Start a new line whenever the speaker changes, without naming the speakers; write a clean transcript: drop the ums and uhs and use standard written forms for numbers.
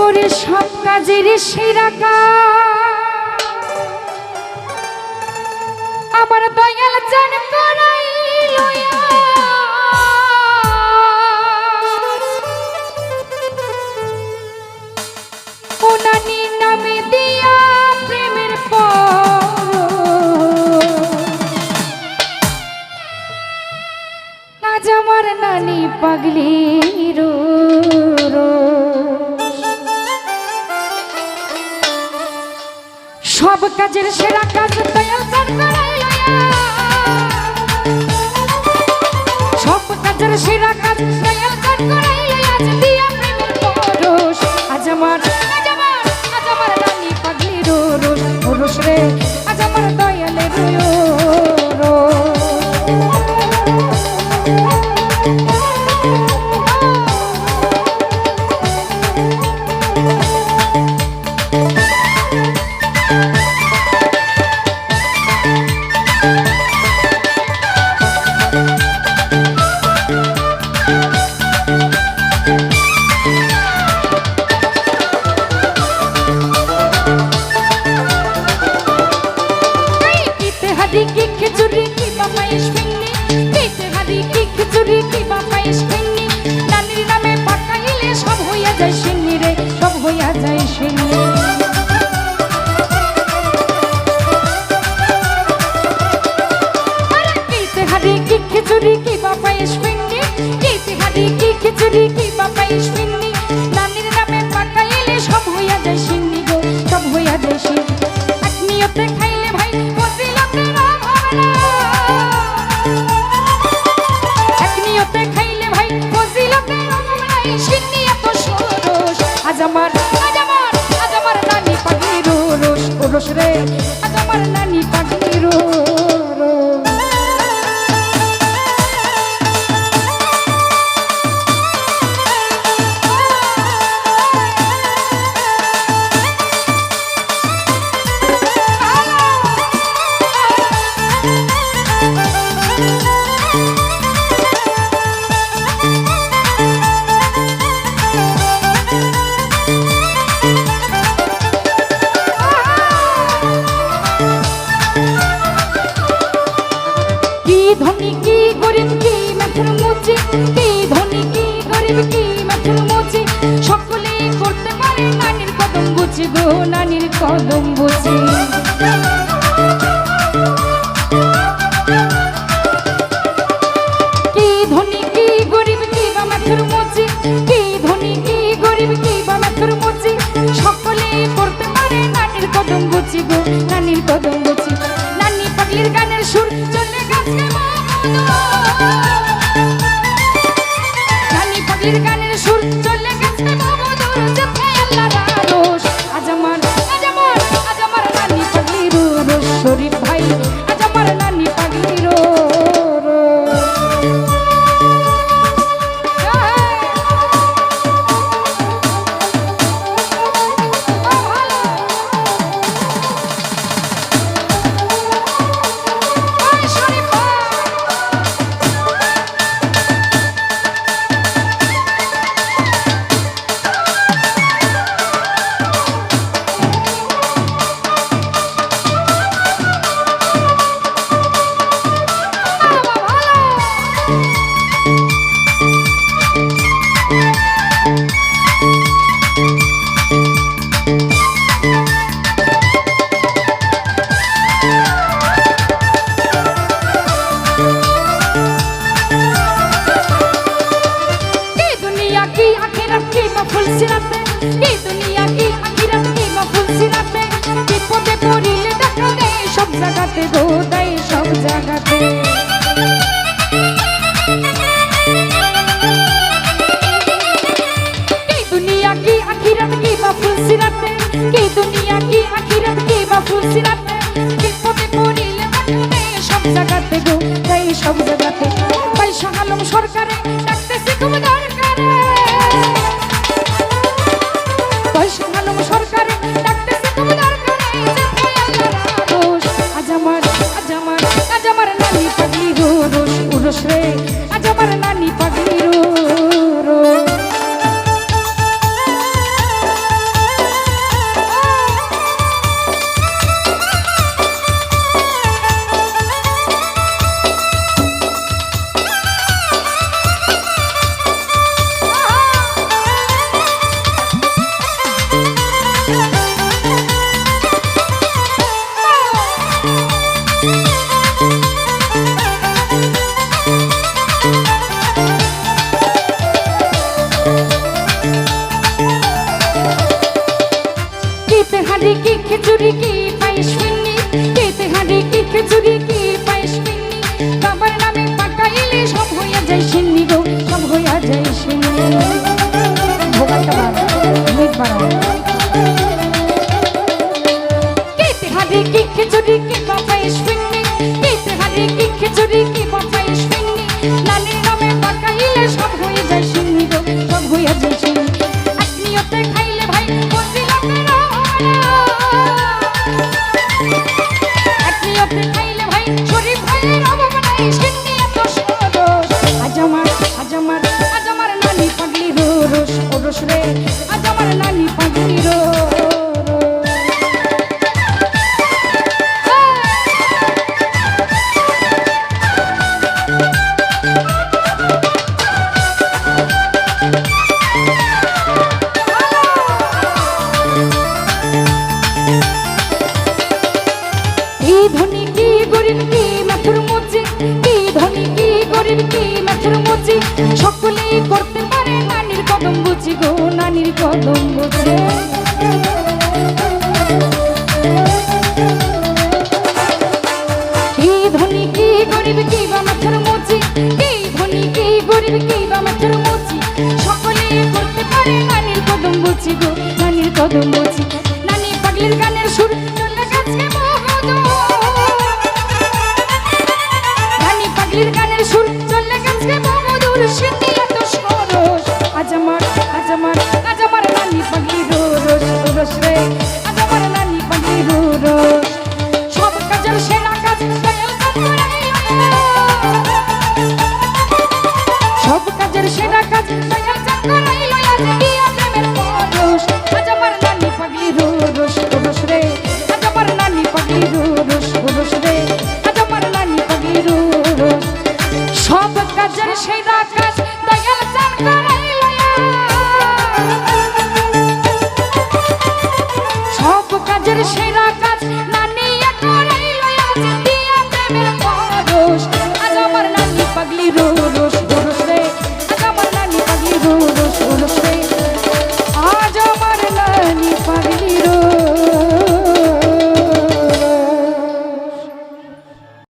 ওরে সব কাজের সেরা আমার দয়াল জান করাইল ওনানি নামে দিয়া প্রেমের আজ আমার নানি পাগলির সব কাজের সেরা কাজ দয়াল জান করাইল সব কাজের সেরা কাজ দয়াল জান করাইল আজ দিয়া প্রেমের পরশ আজ আমার নানি পাগলির রোষ রে আজ আমার দয়ালের নানির নামে পাকাইলে সব হইয়া যায় সিন্নি রে সব হইয়া যায় সিন্নি হাড়ি কি খিচুড়ি কি পায়েস ফিন্নি হাড়ি কি খিচুড়ি কি পায়েস ফিন্নি নানির নামে পাকাইলে সব হইয়া যায় সিন্নি গো সব হইয়া যায় সিন্নি আত্মীয়তে খাইলে ভাই ফজিলতের অভাব না আত্মীয়তে খাইলে ভাই ফজিলতের অভাব নাই সিন্নি এত সরস আজ আমার নানি পাগলির রোষ রে আজ আমার নানি পাগলির ধনী কি গরিব কি মাথার মুচি কি ধনী কি গরিব কি মাথার মুচি সকলে করতে পারে নানির কদম বুঝি গো নানির কদম বুঝি কি ধনী কি গরিব কি বা মাথার মুচি কি ধনী কি গরিব কি বা মাথার মুচি সকলে করতে পারে নানির কদম বুঝি গো নানির কদম বুঝি নানি পাগলির গানের সুর চলে গেছে নানি পাগলির গানের সুর চলে গেছে বহুদূর যেথায় আল্লাহর আরশ আজ আমার নানি পাগলির রোষ শরীফ ভাই আজ আমার নানি পাগলির বিপদে পড়িলে দেখা দেয় সব জায়গাতে গো দেয় সব জায়গাতে কি দুনিয়া কি আখিরাত কি বা ফুলসিরাতে কি দুনিয়া কি আখিরাত কি বা ফুলসিরাতে বিপদে পড়িলে দেখা দেয় সব জায়গাতে গো দেয় সব জায়গাতে পয়সা আলম সরকারে ডাকতেছে খুব দরকারে পয়সা আলম সরকারে ডাকতেছে খুব দরকারে যেথায় আল্লাহর আরশ আজ আমার নানি পাগলির রোষ রে আজ আমার নানি পাগলির রোষ হাঁড়ি কি খিচুড়ি কি পায়েস ফিন্নি কেতে হাঁড়ি কি খিচুড়ি কি পায়েস ফিন্নি বাবার নামে পাকাইলে সব হইয়া যায় সিন্নি গো সব হইয়া যায় সিন্নি ভোগাটা বাবা মিট বাড়াও কেতে হাঁড়ি কি খিচুড়ি কি পায়েস ফিন্নি কেতে হাঁড়ি কি খিচুড়ি কি পায়েস ফিন্নি নানির নামে পাকাইলে সব হইয়া যায় সিন্নি গো সব হইয়া যায় সিন্নি আত্মীয়তে খাইলে ভাই আত্মীয়তে খাইলে ভাই শরীর ভাইয়ের অভাব নাই সিন্নি এত সরস আজ আমার নানি পাগলি রোস ওরস রে আজ আমার নানি পাগলি ধনী কি গরিব কি মাথুর মুচি কি ধনী কি গরিব কি মাথুর মুচি সকলেই করতে পারে নানির কদম বুঝি গো নানির কদম বুঝি কি ধনী কি গরিব কি বা মাথুর মুচি কি ধনী কি গরিব কি বা মাথুর মুচি সকলেই করতে পারে নানির কদম বুঝি গো নানির কদম বুঝি